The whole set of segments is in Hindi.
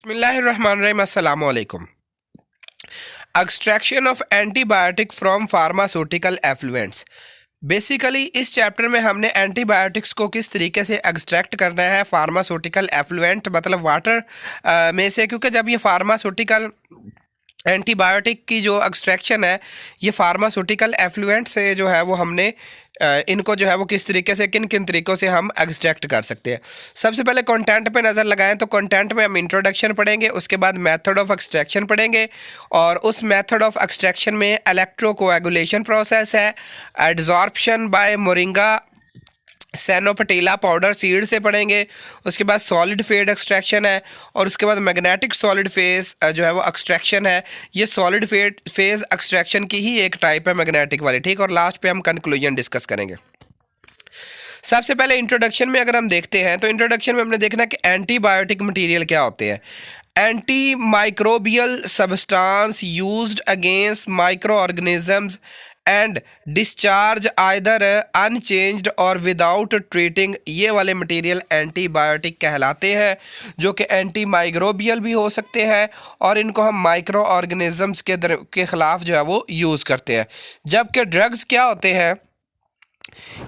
बिस्मिल्लाहिर्रहमानिर्रहीम। अस्सलाम वालेकुम। Extraction of antibiotic from pharmaceutical effluents. Basically इस चैप्टर में हमने एंटीबायोटिक्स को किस तरीके से एक्सट्रैक्ट करना है फार्मास्यूटिकल एफ्लुएंट मतलब वाटर में से, क्योंकि जब ये फार्मास्यूटिकल एंटीबायोटिक की जो एक्सट्रैक्शन है ये फार्मास्यूटिकल एफ्लुएंट से जो है वो हमने इनको जो है वो किस तरीके से किन किन तरीक़ों से हम एक्सट्रैक्ट कर सकते हैं। सबसे पहले कंटेंट पे नज़र लगाएं तो कंटेंट में हम इंट्रोडक्शन पढ़ेंगे, उसके बाद मेथड ऑफ एक्सट्रैक्शन पढ़ेंगे और उस मेथड ऑफ एक्सट्रैक्शन में इलेक्ट्रोकोएगुलेशन प्रोसेस है, एडजॉर्प्शन बाय मोरिंगा सैनोपटेला पाउडर सीड से पढ़ेंगे, उसके बाद सॉलिड फेज एक्सट्रैक्शन है और उसके बाद मैग्नेटिक सॉलिड फेज जो है वो एक्सट्रैक्शन है। ये सॉलिड फेज एक्सट्रैक्शन की ही एक टाइप है मैग्नेटिक वाली, ठीक। और लास्ट पे हम कंक्लूजन डिस्कस करेंगे। सबसे पहले इंट्रोडक्शन में अगर हम देखते हैं तो इंट्रोडक्शन में हमने देखना कि एंटीबायोटिक मटेरियल क्या होते हैं। Anti microbial substance used against micro organisms and discharge either unchanged और विदाउट ट्रीटिंग, ये वाले मटेरियल एंटीबायोटिक कहलाते हैं, जो कि एंटी माइक्रोबियल भी हो सकते हैं और इनको हम माइक्रो ऑर्गेनिजम्स के ख़िलाफ़ जो है वो यूज़ करते हैं। जबकि ड्रग्स क्या होते हैं,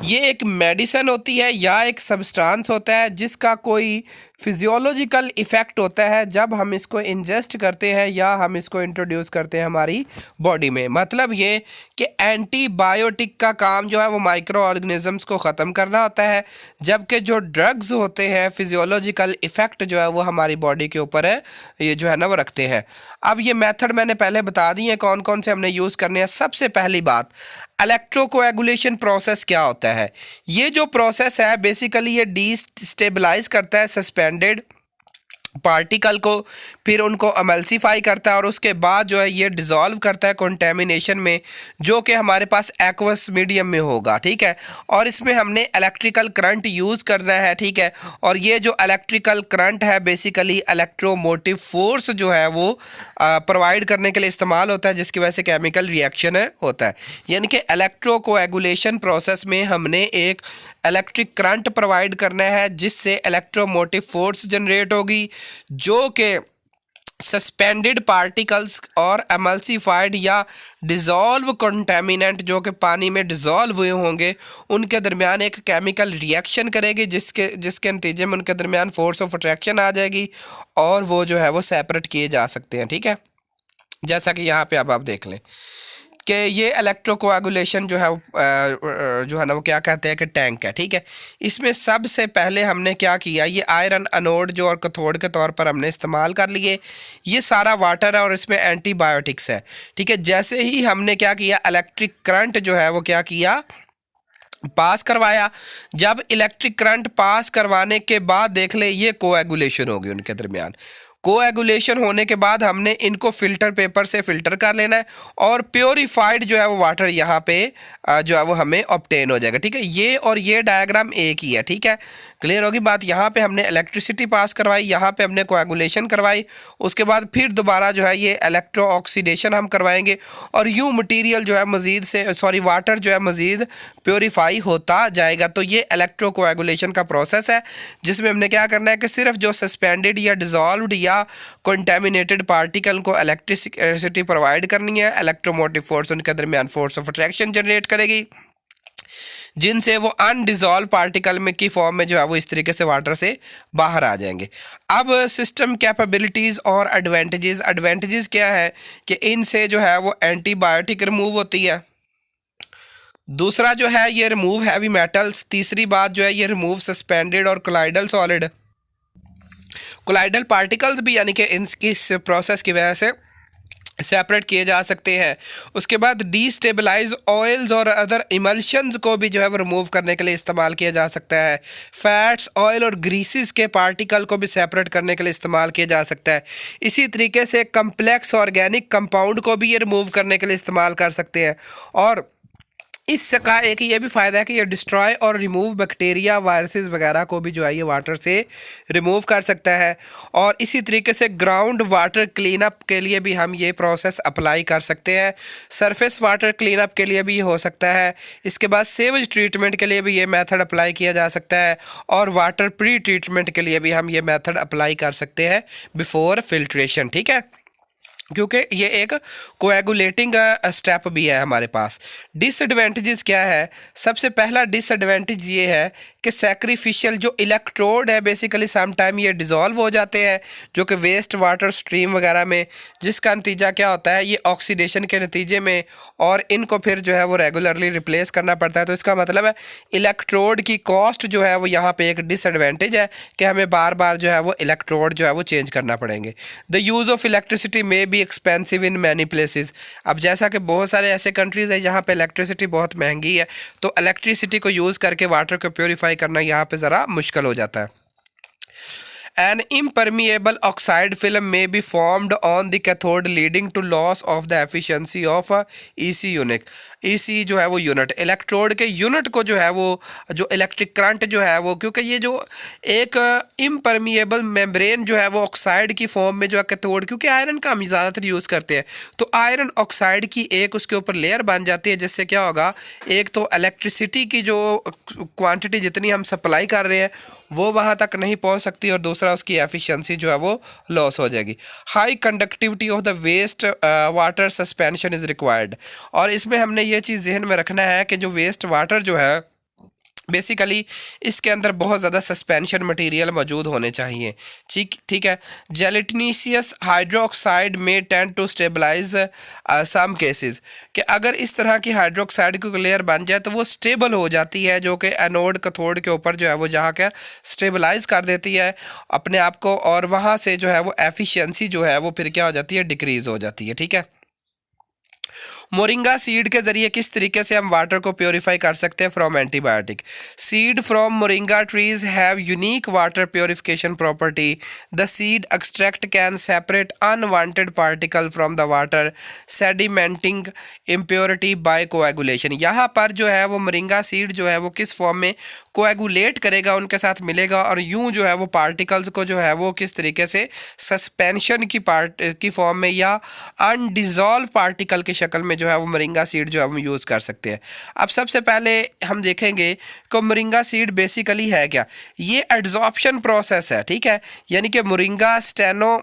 ये एक मेडिसिन होती है या एक सब्सटेंस होता है जिसका कोई फिजियोलॉजिकल इफ़ेक्ट होता है जब हम इसको इंजेस्ट करते हैं या हम इसको इंट्रोड्यूस करते हैं हमारी बॉडी में। मतलब ये कि एंटीबायोटिक का काम जो है वो माइक्रो ऑर्गेनिजम्स को ख़त्म करना होता है, जबकि जो ड्रग्स होते हैं फिजियोलॉजिकल इफ़ेक्ट जो है वो हमारी बॉडी के ऊपर है ये जो है ना वो रखते हैं। अब ये मेथड मैंने पहले बता दी है कौन कौन से हमने यूज़ करने हैं। सबसे पहली बात, इलेक्ट्रोकोएगुलेशन प्रोसेस क्या होता है। ये जो प्रोसेस है बेसिकली ये डीस्टेबलाइज करता है सस्पेंडेड पार्टिकल को, फिर उनको एमल्सिफाई करता है और उसके बाद जो है ये डिज़ोल्व करता है कंटेमिनेशन में, जो कि हमारे पास एक्वस मीडियम में होगा, ठीक है। और इसमें हमने इलेक्ट्रिकल करंट यूज़ करना है, ठीक है। और ये जो इलेक्ट्रिकल करंट है बेसिकली इलेक्ट्रोमोटिव फोर्स जो है वो प्रोवाइड करने के लिए इस्तेमाल होता है, जिसकी वजह से केमिकल रिएक्शन होता है। यानी कि इलेक्ट्रोकोएगुलेशन प्रोसेस में हमने एक इलेक्ट्रिक करंट प्रोवाइड करना है जिससे इलेक्ट्रोमोटिव फोर्स जनरेट होगी, जो कि सस्पेंडेड पार्टिकल्स और एमल्सिफाइड या डिज़ोल्व कंटेमिनेंट जो कि पानी में डिज़ोल्व हुए होंगे उनके दरमियान एक केमिकल रिएक्शन करेगी, जिसके नतीजे में उनके दरमियान फोर्स ऑफ अट्रैक्शन आ जाएगी और वो जो है वो सेपरेट किए जा सकते हैं, ठीक है। जैसा कि यहाँ पे अब आप देख लें कि ये इलेक्ट्रोकोएगुलेशन जो है ना वो क्या कहते हैं कि टैंक है, ठीक है। इसमें सबसे पहले हमने क्या किया, ये आयरन एनोड जो और कैथोड के तौर पर हमने इस्तेमाल कर लिए। ये सारा वाटर है और इसमें एंटीबायोटिक्स है, ठीक है। जैसे ही हमने क्या किया, इलेक्ट्रिक करंट जो है वो क्या किया, पास करवाया। जब इलेक्ट्रिक करंट पास करवाने के बाद देख ले ये कोएगुलेशन होगी उनके दरमियान। कोएगुलेशन होने के बाद हमने इनको फ़िल्टर पेपर से फ़िल्टर कर लेना है और प्योरीफाइड जो है वो वाटर यहाँ पे जो है वो हमें ऑब्टेन हो जाएगा, ठीक है। ये और ये डायग्राम एक ही है, ठीक है। क्लियर होगी बात। यहाँ पे हमने इलेक्ट्रिसिटी पास करवाई, यहाँ पे हमने कोएगुलेशन करवाई, उसके बाद फिर दोबारा जो है ये इलेक्ट्रो ऑक्सीडेशन हम करवाएंगे और यूँ मटीरियल जो है मज़ीद से वाटर जो है मज़ीद प्योरीफाई होता जाएगा। तो ये इलेक्ट्रो कोएगुलेशन का प्रोसेस है जिसमें हमने क्या करना है कि सिर्फ जो सस्पेंडेड या डिज़ोल्व्ड या कंटेमिनेटेड पार्टिकल को इलेक्ट्रिसिटी प्रोवाइड करनी है, इलेक्ट्रोमोटिव फोर्स उनके दरमियान फोर्स ऑफ अट्रैक्शन जनरेट करेगी, जिनसे वो अनडिज़ोल्व पार्टिकल में की फॉर्म में जो है वो इस तरीके से वाटर से बाहर आ जाएंगे। अब सिस्टम कैपेबिलिटीज़ और एडवांटेजेस क्या है कि इनसे जो है वो एंटीबायोटिक रिमूव होती है। दूसरा जो है ये रिमूव हैवी मेटल्स। तीसरी बात जो है ये रिमूव सस्पेंडेड और कोलाइडल सॉलिड कोलाइडल पार्टिकल्स भी, यानी कि इस प्रोसेस की वजह से सेपरेट किए जा सकते हैं। उसके बाद डीस्टेबलाइज ऑयल्स और अदर इमल्शंस को भी जो है वो रिमूव करने के लिए इस्तेमाल किया जा सकता है। फैट्स, ऑयल और ग्रीसेस के पार्टिकल को भी सेपरेट करने के लिए इस्तेमाल किया जा सकता है। इसी तरीके से कम्प्लेक्स ऑर्गेनिक कंपाउंड को भी ये रिमूव करने के लिए इस्तेमाल कर सकते हैं। और इसका एक ये भी फ़ायदा है कि ये डिस्ट्रॉय और रिमूव बैक्टीरिया वायरसेस वगैरह को भी जो है ये वाटर से रिमूव कर सकता है। और इसी तरीके से ग्राउंड वाटर क्लीनअप के लिए भी हम ये प्रोसेस अप्लाई कर सकते हैं। सरफेस वाटर क्लीनअप के लिए भी हो सकता है। इसके बाद सेवेज ट्रीटमेंट के लिए भी ये मेथड अप्लाई किया जा सकता है। और वाटर प्री ट्रीटमेंट के लिए भी हम ये मेथड अप्लाई कर सकते हैं बिफोर फिल्ट्रेशन, ठीक है, क्योंकि ये एक कोएगुलेटिंग स्टेप भी है हमारे पास। डिसएडवांटेजेस क्या है? सबसे पहला डिसएडवांटेज ये है कि सैक्रिफिशियल जो इलेक्ट्रोड है बेसिकली सम टाइम ये डिज़ोल्व हो जाते हैं जो कि वेस्ट वाटर स्ट्रीम वगैरह में, जिसका नतीजा क्या होता है, ये ऑक्सीडेशन के नतीजे में, और इनको फिर जो है वो रेगुलरली रिप्लेस करना पड़ता है। तो इसका मतलब है इलेक्ट्रोड की कॉस्ट जो है वो यहाँ पे एक डिसएडवांटेज है कि हमें बार बार जो है वो इलेक्ट्रोड जो है वो चेंज करना पड़ेंगे। द यूज़ ऑफ इलेक्ट्रिसिटी में be expensive in many places. अब जैसा कि बहुत सारे ऐसे कंट्रीज़ है जहाँ पे इलेक्ट्रिसिटी बहुत महंगी है, तो इलेक्ट्रिसिटी को यूज़ करके वाटर को प्योरीफाई करना यहाँ पे ज़रा मुश्किल हो जाता है। An impermeable oxide film may be formed on the cathode leading to loss of the efficiency of a EC unit। EC जो है वो यूनिट, इलेक्ट्रोड के यूनिट को जो है वो जो इलेक्ट्रिक करंट जो है वो, क्योंकि ये जो एक इम्परमिएबल मेम्ब्रेन जो है वो ऑक्साइड की फॉर्म में जो है कैथोड, क्योंकि आयरन का हम ज़्यादातर यूज़ करते हैं, तो आयरन ऑक्साइड की एक उसके ऊपर लेयर बन जाती है, जिससे क्या होगा, एक तो इलेक्ट्रिसिटी की जो क्वांटिटी जितनी हम सप्लाई कर रहे हैं वो वहाँ तक नहीं पहुँच सकती, और दूसरा उसकी एफिशिएंसी जो है वो लॉस हो जाएगी। High conductivity of the waste water suspension is required. और इसमें हमने ये चीज़ जहन में रखना है कि जो वेस्ट वाटर जो है बेसिकली इसके अंदर बहुत ज़्यादा सस्पेंशन मटेरियल मौजूद होने चाहिए, ठीक है। जेलेटिनिशियस हाइड्रोक्साइड में tend to stabilize some cases, कि अगर इस तरह की हाइड्रोक्साइड की लेयर बन जाए तो वो स्टेबल हो जाती है, जो कि एनोड कैथोड के ऊपर जो है वो जहाँ के स्टेबलाइज कर देती है अपने आप को, और वहाँ से जो है वो एफिशिएंसी जो है वो फिर क्या हो जाती है, डिक्रीज़ हो जाती है, ठीक है। मोरिंगा सीड के जरिए किस तरीके से हम वाटर को प्योरीफाई कर सकते हैं from antibiotic? Seed from moringa trees have unique water purification property. The seed extract can separate unwanted particle from the water sedimenting impurity by coagulation. यहाँ पर जो है वो मोरिंगा सीड जो है वो किस फॉर्म में कोएगुलेट करेगा, उनके साथ मिलेगा, और यूं जो है वो पार्टिकल्स को जो है वो किस तरीके से सस्पेंशन की फॉर्म में या अनडिजॉल्व पार्टिकल की शक्ल में जो है वो मोरिंगा सीड जो है हम यूज़ कर सकते हैं। अब सबसे पहले हम देखेंगे कि मोरिंगा सीड बेसिकली है क्या। ये एड्जॉर्प्शन प्रोसेस है, ठीक है, यानी कि moringa steno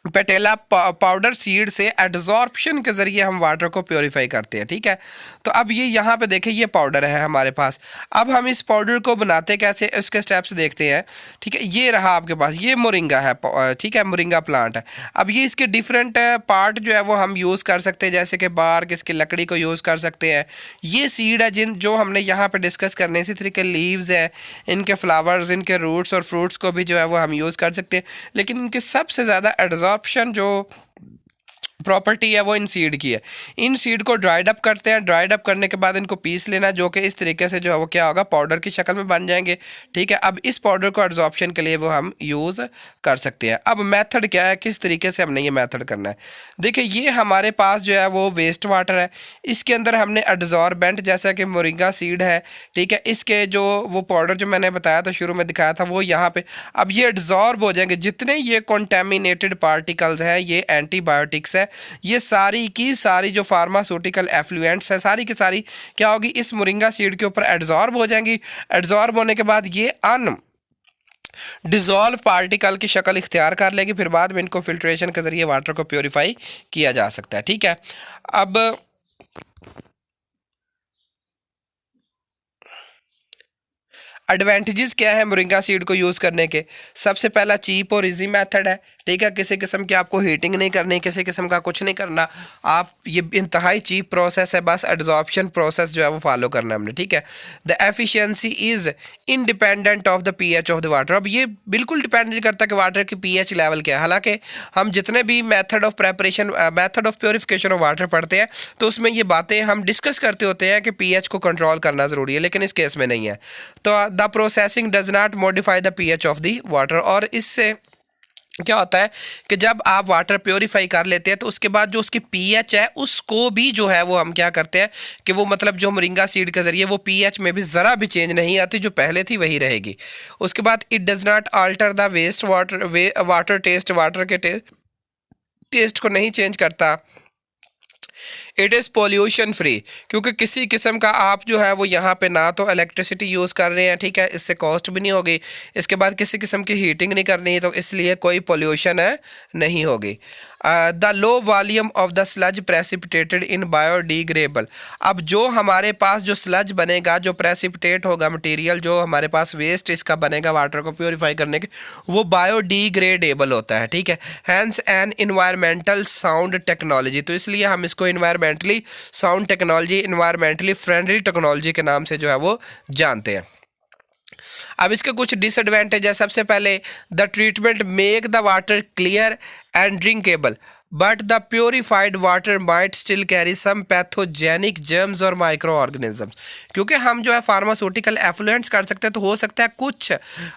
patella powder seed से एड्जॉर्प्शन के ज़रिए हम वाटर को प्योरीफाई करते हैं, ठीक है। तो अब ये यहाँ पे देखें, ये पाउडर है हमारे पास। अब हम इस पाउडर को बनाते कैसे, उसके स्टेप्स देखते हैं, ठीक है। ये रहा आपके पास, ये मोरिंगा है, ठीक है, मोरिंगा प्लांट है। अब ये इसके डिफरेंट पार्ट जो है वो हम यूज़ कर सकते हैं, जैसे कि बार्क, इसकी लकड़ी को यूज़ कर सकते हैं। ये सीड है जो हमने यहाँ पर डिस्कस करने, इसी तरीके लीव्स है, इनके फ्लावर्स, इनके रूट्स और फ्रूट्स को भी जो है वो हम यूज़ कर सकते हैं। लेकिन इनके सबसे ज़्यादा एड्जॉर्प्शन जो प्रॉपर्टी है वो इन सीड की है। इन सीड को ड्राइड अप करते हैं, ड्राइड अप करने के बाद इनको पीस लेना, जो कि इस तरीके से जो है वो क्या होगा, पाउडर की शक्ल में बन जाएंगे, ठीक है। अब इस पाउडर को एब्जॉर्प्शन के लिए वो हम यूज़ कर सकते हैं। अब मेथड क्या है, किस तरीके से हमने ये मेथड करना है। देखिए, ये हमारे पास जो है वो वेस्ट वाटर है, इसके अंदर हमने एड्जॉर्बेंट जैसा कि मोरिंगा सीड है, ठीक है, इसके जो वो पाउडर जो मैंने बताया था, शुरू में दिखाया था, वो यहाँ पे अब ये एड्जॉर्ब हो जाएंगे। जितने ये कॉन्टेमिनेटेड पार्टिकल्स हैं, ये एंटीबायोटिक्स है, ये सारी की सारी जो फार्मास्यूटिकल एफ्लुएंट्स है, सारी की सारी क्या होगी, इस मोरिंगा सीड के ऊपर एड्जॉर्ब हो जाएंगी। एड्जॉर्ब होने के बाद ये अन डिजॉल्व पार्टिकल की शक्ल इख्तियार कर लेगी, फिर बाद में इनको फिल्ट्रेशन के जरिए वाटर को प्योरीफाई किया जा सकता है, ठीक है। अब एडवांटेजेस क्या है मोरिंगा सीड को यूज़ करने के? सबसे पहला चीप और इजी मेथड है, ठीक है। किसी किस्म की आपको हीटिंग नहीं करनी, किसी किस्म का कुछ नहीं करना, आप ये इंतहाई चीप प्रोसेस है, बस एड्जॉर्प्शन प्रोसेस जो है वो फॉलो करना है हमने, ठीक है। The efficiency is independent of the pH of the water. अब ये बिल्कुल डिपेंड नहीं करता कि वाटर की पीएच लेवल क्या है। हालांकि हम जितने भी method of preparation, method of purification of water पढ़ते हैं, तो उसमें ये बातें हम डिस्कस करते होते हैं कि पीएच को कंट्रोल करना ज़रूरी है, लेकिन इस केस में नहीं है। तो the processing does not modify the pH of the water, और इससे क्या होता है कि जब आप वाटर प्योरीफाई कर लेते हैं तो उसके बाद जो उसकी पीएच है उसको भी जो है वो हम क्या करते हैं कि वो मतलब जो मोरिंगा सीड के ज़रिए वो पीएच में भी ज़रा भी चेंज नहीं आती, जो पहले थी वही रहेगी। उसके बाद it does not alter the waste water water taste, water के टेस्ट को नहीं चेंज करता। इट इज़ पोल्यूशन फ्री, क्योंकि किसी किस्म का आप जो है वो यहाँ पे ना तो इलेक्ट्रिसिटी यूज़ कर रहे हैं, ठीक है, इससे कॉस्ट भी नहीं होगी। इसके बाद किसी किस्म की हीटिंग नहीं करनी, तो इसलिए कोई पोल्यूशन है नहीं होगी। The low volume of the sludge precipitated in biodegradable. अब जो हमारे पास जो स्लज बनेगा, जो प्रेसिपिटेट होगा मटेरियल, जो हमारे पास वेस्ट इसका बनेगा वाटर को प्योरीफाई करने के, वो बायोडिग्रेडेबल होता है, ठीक है। Hence an environmental sound technology, तो इसलिए हम इसको environmentally sound technology, environmentally friendly technology के नाम से जो है वो जानते हैं। अब इसके कुछ डिसएडवांटेज है। सबसे पहले, the treatment make the water clear and drinkable but the purified water might still carry some pathogenic germs और माइक्रो ऑर्गेनिजम्स। क्योंकि हम जो है फार्मास्यूटिकल एफ्लुएंट्स कर सकते हैं, तो हो सकता है कुछ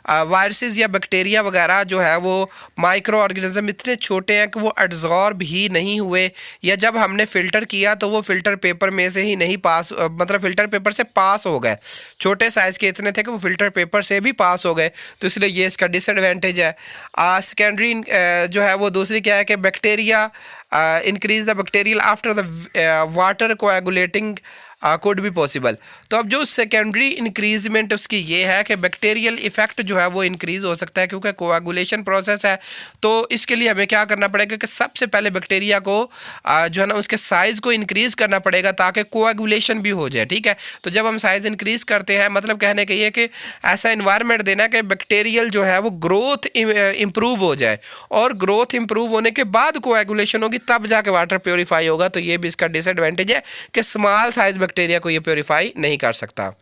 वायरसेस या बैक्टीरिया वगैरह जो है वो माइक्रो ऑर्गेनिज्म इतने छोटे हैं कि वो एब्जॉर्ब ही नहीं हुए, या जब हमने फ़िल्टर किया तो वो फ़िल्टर पेपर में से ही नहीं पास, मतलब फ़िल्टर पेपर से पास हो गए, छोटे साइज़ के इतने थे कि वो फ़िल्टर पेपर से भी पास हो गए, तो इसलिए ये इसका डिसएडवांटेज है। सेकेंडरी जो है वो दूसरी क्या है कि bacteria increase the bacterial after the water coagulating could be possible। तो अब जो सेकेंडरी इंक्रीजमेंट उसकी ये है कि बैक्टीरियल इफेक्ट जो है वो इंक्रीज हो सकता है, क्योंकि कोआगुलेशन प्रोसेस है। तो इसके लिए हमें क्या करना पड़ेगा कि सबसे पहले बैक्टीरिया को जो है ना उसके साइज़ को इंक्रीज करना पड़ेगा ताकि कोआगुलेशन भी हो जाए, ठीक है। तो जब हम साइज़ इंक्रीज करते हैं, मतलब कहने का ये कि ऐसा इन्वायरमेंट देना कि बैक्टीरियल जो है वो ग्रोथ इम्प्रूव हो जाए, और ग्रोथ इम्प्रूव होने के बाद कोआगुलेशन होगी, तब जाके वाटर प्योरीफाई होगा। तो ये भी इसका डिसएडवांटेज है कि स्मॉल साइज बैक्टीरिया को ये प्योरीफाई नहीं कर सकता।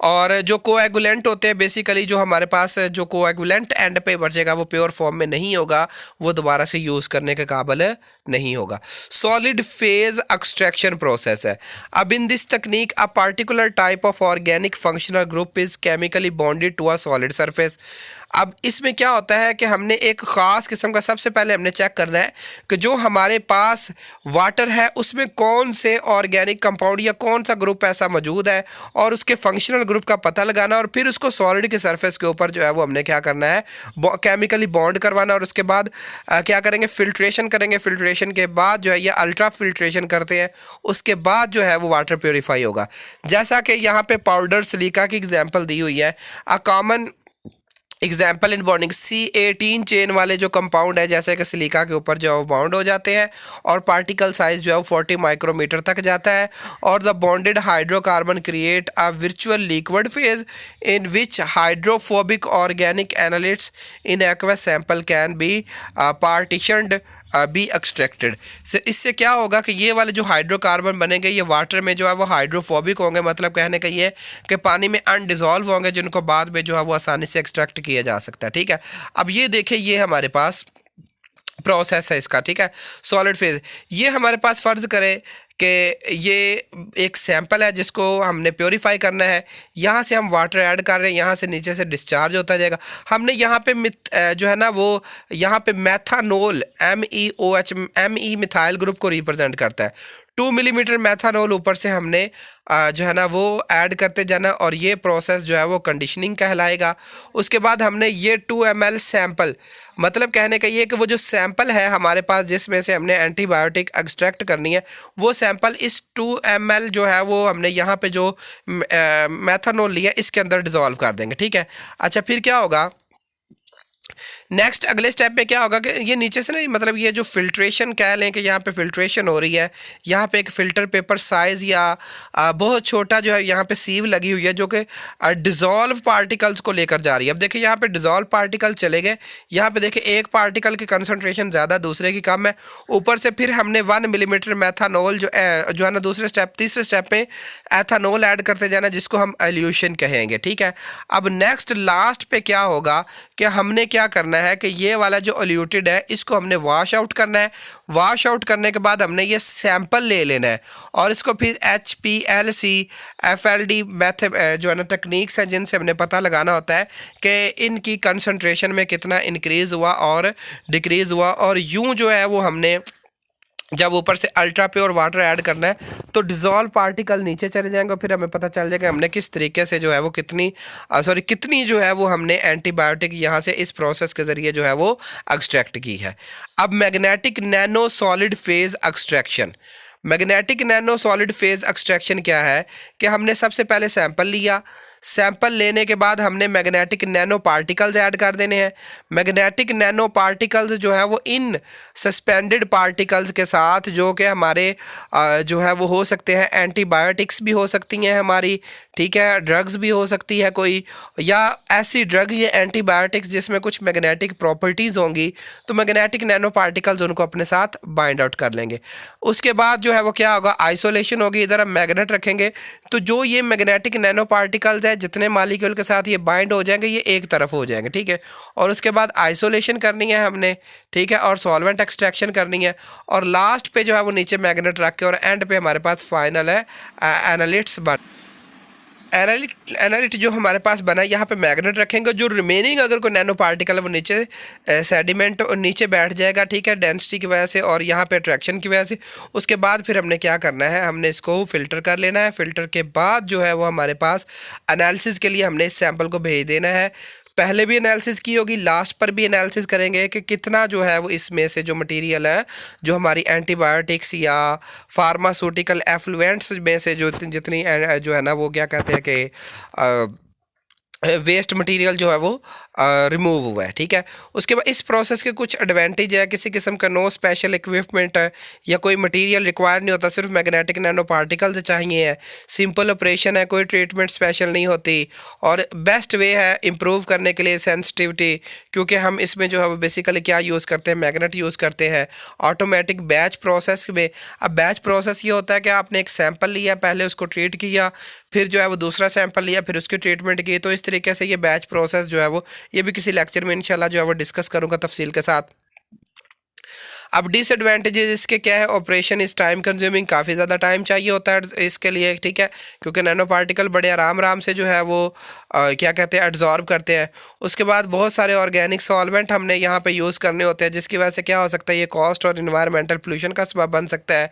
और जो कोएगुलेंट होते हैं, बेसिकली जो हमारे पास जो कोएगुलेंट एंड पे बचेगा वो प्योर फॉर्म में नहीं होगा, वो दोबारा से यूज़ करने के काबिल नहीं होगा। सॉलिड फेज एक्सट्रैक्शन प्रोसेस है। अब इन दिस तकनीक a particular type of organic functional group is chemically bonded to a solid surface. अब इसमें क्या होता है कि हमने एक ख़ास किस्म का, सबसे पहले हमने चेक करना है कि जो हमारे पास वाटर है उसमें कौन से ऑर्गेनिक कंपाउंड या कौन सा ग्रुप ऐसा मौजूद है, और उसके फंक्शनल ग्रुप का पता लगाना, और फिर उसको सॉलिड के सरफेस के ऊपर जो है वो हमने क्या करना है, केमिकली बॉन्ड करवाना, और उसके बाद क्या करेंगे, फिल्ट्रेशन करेंगे। फिल्ट्रेशन के बाद जो है ये अल्ट्रा फिल्ट्रेशन करते हैं, उसके बाद जो है वो वाटर प्योरीफाई होगा। जैसा कि यहाँ पे पाउडर सिलिका की एग्जांपल दी हुई है। A common example in bonding, C18 chain वाले जो कंपाउंड है जैसे कि सिलिका के ऊपर जो है वो बाउंड हो जाते हैं, और पार्टिकल साइज जो है वो 40 माइक्रोमीटर तक जाता है। और the bonded hydrocarbon create a virtual liquid phase in which hydrophobic organic analytes in aqueous sample can be partitioned be extracted. तो इससे क्या होगा कि ये वाले जो हाइड्रोकार्बन बनेंगे ये वाटर में जो है वो हाइड्रोफोबिक होंगे, मतलब कहने का ये कि पानी में अनडिजॉल्व होंगे, जिनको बाद में जो है वो आसानी से एक्सट्रैक्ट किया जा सकता है, ठीक है। अब ये देखिए, ये हमारे पास प्रोसेस है इसका, ठीक है, सॉलिड फेज। ये हमारे पास फ़र्ज़ करें कि ये एक सैंपल है जिसको हमने प्योरीफाई करना है। यहाँ से हम वाटर ऐड कर रहे हैं, यहाँ से नीचे से डिस्चार्ज होता जाएगा। हमने यहाँ पे जो है ना वो यहाँ पे मेथानोल MEOH मिथाइल ग्रुप को रिप्रेजेंट करता है। 2 मिलीमीटर मेथानोल ऊपर से हमने जो है ना वो ऐड करते जाना, और ये प्रोसेस जो है वो कंडीशनिंग कहलाएगा। उसके बाद हमने ये 2 ml सैंपल, मतलब कहने का ये कि वो जो सैंपल है हमारे पास जिसमें से हमने एंटीबायोटिक एक्सट्रैक्ट करनी है, वो सैंपल इस 2 ml जो है वो हमने यहाँ पे जो मेथानोल लिया इसके अंदर डिज़ोल्व कर देंगे, ठीक है। अच्छा, फिर क्या होगा नेक्स्ट, अगले स्टेप में क्या होगा कि ये नीचे से ना, मतलब ये जो फिल्ट्रेशन कह लें कि यहाँ पे फिल्ट्रेशन हो रही है, यहाँ पे एक फ़िल्टर पेपर साइज़ या बहुत छोटा जो है यहाँ पे सीव लगी हुई है जो कि डिज़ोल्व पार्टिकल्स को लेकर जा रही है। अब देखिए यहाँ पे डिज़ोल्व पार्टिकल चले गए, यहाँ पे देखिए एक पार्टिकल की कंसनट्रेशन ज़्यादा, दूसरे की कम है। ऊपर से फिर हमने 1 मिलीमीटर मेथानोल जो है ना दूसरे स्टेप, तीसरे स्टेप में एथानोल ऐड करते जाना, जिसको हम एल्यूशन कहेंगे, ठीक है। अब नेक्स्ट लास्ट पे क्या होगा कि हमने क्या करना करना है कि ये वाला जो एल्यूटेड है इसको हमने वॉश आउट करना है। वॉश आउट करने के बाद हमने ये सैंपल ले लेना है और इसको फिर HPLC FLD मेथड जो है ना टेक्निक्स हैं जिनसे हमने पता लगाना होता है कि इनकी कंसंट्रेशन में कितना इंक्रीज़ हुआ और डिक्रीज़ हुआ। और यूं जो है वो हमने जब ऊपर से अल्ट्रा प्योर वाटर ऐड करना है तो डिज़ोल्व पार्टिकल नीचे चले जाएंगे और फिर हमें पता चल जाएगा हमने किस तरीके से जो है वो कितनी जो है वो हमने एंटीबायोटिक यहाँ से इस प्रोसेस के ज़रिए जो है वो एक्सट्रैक्ट की है। अब magnetic nano solid phase extraction. Magnetic nano solid phase extraction क्या है कि हमने सबसे पहले सैंपल लिया। सैंपल लेने के बाद हमने मैग्नेटिक नैनो पार्टिकल्स ऐड कर देने हैं। मैग्नेटिक नैनो पार्टिकल्स जो है वो इन सस्पेंडेड पार्टिकल्स के साथ जो कि हमारे जो है वो हो सकते हैं एंटीबायोटिक्स भी हो सकती हैं हमारी, ठीक है, ड्रग्स भी हो सकती है कोई, या ऐसी ड्रग या एंटीबायोटिक्स जिसमें कुछ मैग्नेटिक प्रॉपर्टीज़ होंगी तो मैग्नेटिक नैनो पार्टिकल्स उनको अपने साथ बाइंड आउट कर लेंगे। उसके बाद जो है वो क्या होगा, आइसोलेशन होगी। इधर हम मैग्नेट रखेंगे तो जो ये मैग्नेटिक नैनो पार्टिकल्स है जितने मालिक्यूल के साथ ये बाइंड हो जाएंगे ये एक तरफ हो जाएंगे, ठीक है। और उसके बाद आइसोलेशन करनी है हमने, ठीक है, और सॉल्वेंट एक्सट्रैक्शन करनी है। और लास्ट पे जो है वो नीचे मैग्नेट रख के और एंड पे हमारे पास फाइनल है एनालिट्स बन एनालिट जो हमारे पास बना है। यहाँ पे मैग्नेट रखेंगे, जो रिमेनिंग अगर कोई नैनो पार्टिकल है वो नीचे सेडिमेंट और नीचे बैठ जाएगा, ठीक है, डेंसिटी की वजह से और यहाँ पे अट्रैक्शन की वजह से। उसके बाद फिर हमने क्या करना है, हमने इसको फ़िल्टर कर लेना है। फ़िल्टर के बाद जो है वो हमारे पास एनालिसिस के लिए हमने इस सैंपल को भेज देना है। पहले भी एनालिसिस की होगी, लास्ट पर भी एनालिसिस करेंगे कि कितना जो है वो इसमें से जो मटेरियल है जो हमारी एंटीबायोटिक्स या फार्मास्यूटिकल एफ्लुएंट्स में से जो जितनी जो है ना वो क्या कहते हैं कि वेस्ट मटेरियल जो है वो रिमूव हुआ है, ठीक है। उसके बाद इस प्रोसेस के कुछ एडवांटेज है, किसी किस्म का नो स्पेशल इक्विपमेंट है या कोई मटेरियल रिक्वायर नहीं होता, सिर्फ मैग्नेटिक नैनो पार्टिकल्स चाहिए है। सिंपल ऑपरेशन है, कोई ट्रीटमेंट स्पेशल नहीं होती और बेस्ट वे है इम्प्रूव करने के लिए सेंसिटिविटी, क्योंकि हम इसमें जो है वो बेसिकली क्या यूज़ करते हैं, मैग्नेट यूज़ करते हैं ऑटोमेटिक बैच प्रोसेस में। अब बैच प्रोसेस ये होता है कि आपने एक सैंपल लिया, पहले उसको ट्रीट किया, फिर जो है वो दूसरा सैंपल लिया, फिर उसकी ट्रीटमेंट की। तो इस तरीके से ये बैच प्रोसेस जो है वो ये भी किसी लेक्चर में इंशाल्लाह जो है वो डिस्कस करूंगा तफसील के साथ। अब डिसएडवांटेजेस इसके क्या है, ऑपरेशन इस टाइम कंज्यूमिंग, काफ़ी ज़्यादा टाइम चाहिए होता है इसके लिए, ठीक है, क्योंकि नैनो पार्टिकल बड़े आराम से जो है वो क्या कहते हैं एब्जॉर्ब करते हैं। उसके बाद बहुत सारे ऑर्गेनिक सॉल्वेंट हमने यहाँ पे यूज़ करने होते हैं जिसकी वजह से क्या हो सकता है, ये कॉस्ट और इन्वायरमेंटल पोल्यूशन का सबब बन सकता है।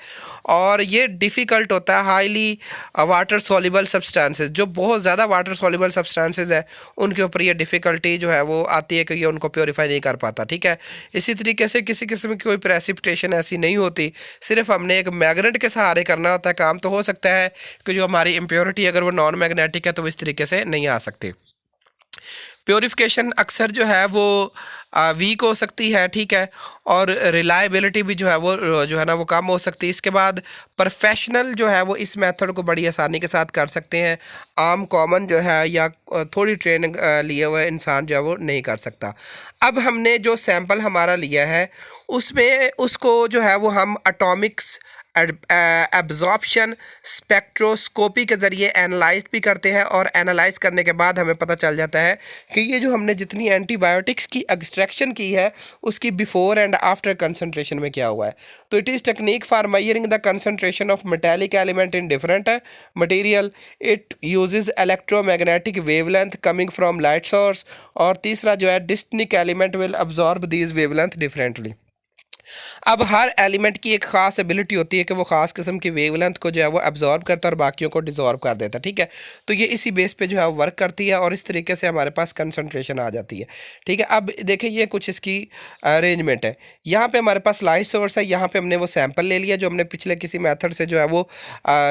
और ये डिफ़िकल्ट होता है, हाईली वाटर सॉल्युबल सब्सटेंसेस, जो बहुत ज़्यादा वाटर सॉल्युबल सब्सटेंसेस है उनके ऊपर ये डिफ़िकल्टी जो है वो आती है कि ये उनको प्योरीफाई नहीं कर पाता, ठीक है। इसी तरीके से किसी किस्म की कोई प्रेसिपिटेशन ऐसी नहीं होती, सिर्फ हमने एक मैग्नेट के सहारे करना होता है काम। तो हो सकता है कि जो हमारी इम्प्योरिटी अगर वो नॉन मैग्नेटिक है तो इस तरीके से नहीं आ सकती। प्योरीफिकेशन अक्सर जो है वो वीक हो सकती है, ठीक है, और रिलायबिलिटी भी जो है वो कम हो सकती है। इसके बाद प्रोफेशनल जो है वो इस मेथड को बड़ी आसानी के साथ कर सकते हैं, आम कॉमन जो है या थोड़ी ट्रेनिंग लिए हुए इंसान जो है वो नहीं कर सकता। अब हमने जो सैंपल हमारा लिया है उसमें उसको जो है वो हम एटॉमिक्स एब्जॉर्प्शन स्पेक्ट्रोस्कोपी के ज़रिए एनालाइज भी करते हैं और एनालाइज करने के बाद हमें पता चल जाता है कि ये जो हमने जितनी एंटीबायोटिक्स की एक्सट्रैक्शन की है उसकी बिफोर एंड आफ्टर कंसंट्रेशन में क्या हुआ है। तो it is technique for measuring the concentration of metallic element in different material. It uses electromagnetic wavelength coming from light source. और तीसरा जो है distinct element will absorb these wavelength differently. अब हर एलिमेंट की एक ख़ास एबिलिटी होती है कि वो ख़ास किस्म की वेवलेंथ को जो है वो एब्जॉर्ब करता है और बाकियों को डिजॉर्ब कर देता है, ठीक है। तो ये इसी बेस पे जो है वर्क करती है और इस तरीके से हमारे पास कंसंट्रेशन आ जाती है, ठीक है। अब देखिए ये कुछ इसकी अरेंजमेंट है। यहाँ पे हमारे पास लाइट सोर्स है, यहाँ पे हमने वो सैंपल ले लिया जो हमने पिछले किसी मेथड से जो है वो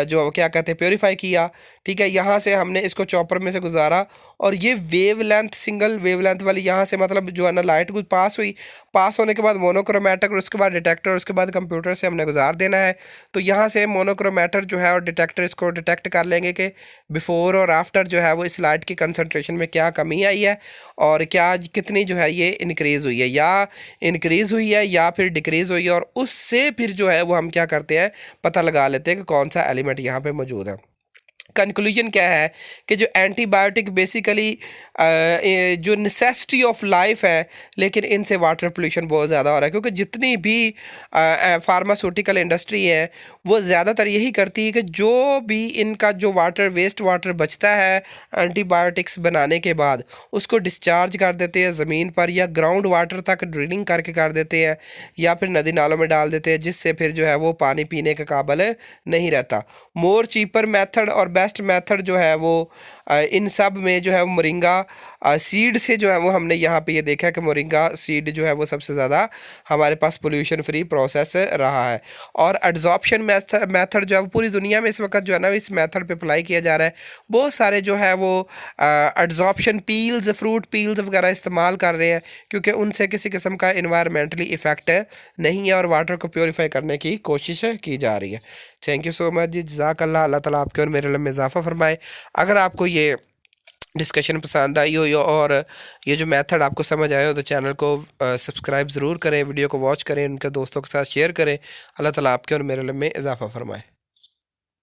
जो क्या कहते हैं प्योरीफाई किया, ठीक है। यहाँ से हमने इसको चॉपर में से गुजारा और ये वेवलेंथ सिंगल वेवलेंथ वाली यहाँ से मतलब जो है ना लाइट कुछ पास हुई, पास होने के बाद मोनोक्रोमैटिक और उसके बाद डिटेक्टर, उसके बाद कंप्यूटर से हमने गुजार देना है। तो यहाँ से मोनोक्रोमैटर जो है और डिटेक्टर इसको डिटेक्ट कर लेंगे कि बिफोर और आफ्टर जो है वो इस लाइट की कंसंट्रेशन में क्या कमी आई है और क्या कितनी जो है ये इंक्रीज़ हुई है या इंक्रीज़ हुई है या फिर डिक्रीज़ हुई है। और उससे फिर जो है वो हम क्या करते हैं पता लगा लेते हैं कि कौन सा एलिमेंट यहाँ पे मौजूद है। कंक्लूजन क्या है कि जो एंटीबायोटिक बेसिकली जो नेसेसिटी ऑफ लाइफ है, लेकिन इनसे वाटर पोल्यूशन बहुत ज़्यादा हो रहा है, क्योंकि जितनी भी फार्मास्यूटिकल इंडस्ट्री है वो ज़्यादातर यही करती है कि जो भी इनका जो वेस्ट वाटर बचता है एंटीबायोटिक्स बनाने के बाद उसको डिस्चार्ज कर देते हैं ज़मीन पर, या ग्राउंड वाटर तक ड्रिलिंग करके कर देते हैं, या फिर नदी नालों में डाल देते हैं, जिससे फिर जो है वो पानी पीने के काबिल नहीं रहता। मोर चीपर मेथड और बेस्ट मेथड जो है वो इन सब में जो है मोरिंगा सीड से जो है वो हमने यहाँ पे ये देखा है कि मोरिंगा सीड जो है वो सबसे ज़्यादा हमारे पास पोल्यूशन फ्री प्रोसेस रहा है। और एड्जॉर्प्शन मेथड जो है वो पूरी दुनिया में इस वक्त जो है ना इस मेथड पे अप्लाई किया जा रहा है। बहुत सारे जो है वो एड्जॉर्प्शन पील्स, फ्रूट पील्स वगैरह इस्तेमाल कर रहे हैं, क्योंकि उनसे किसी किस्म का इन्वायरमेंटली इफ़ेक्ट नहीं है और वाटर को प्योरीफाई करने की कोशिश की जा रही है। थैंक यू सो मच जी, जज़ाकल्लाह। अल्लाह ताला आपके और मेरे इल्म में इजाफ़ा फरमाए। अगर आपको ये डिस्कशन पसंद आई हो और ये जो मेथड आपको समझ आए हो तो चैनल को सब्सक्राइब ज़रूर करें, वीडियो को वॉच करें, उनके दोस्तों के साथ शेयर करें। अल्लाह ताला आपके और मेरे इल्म में इजाफ़ा फरमाए।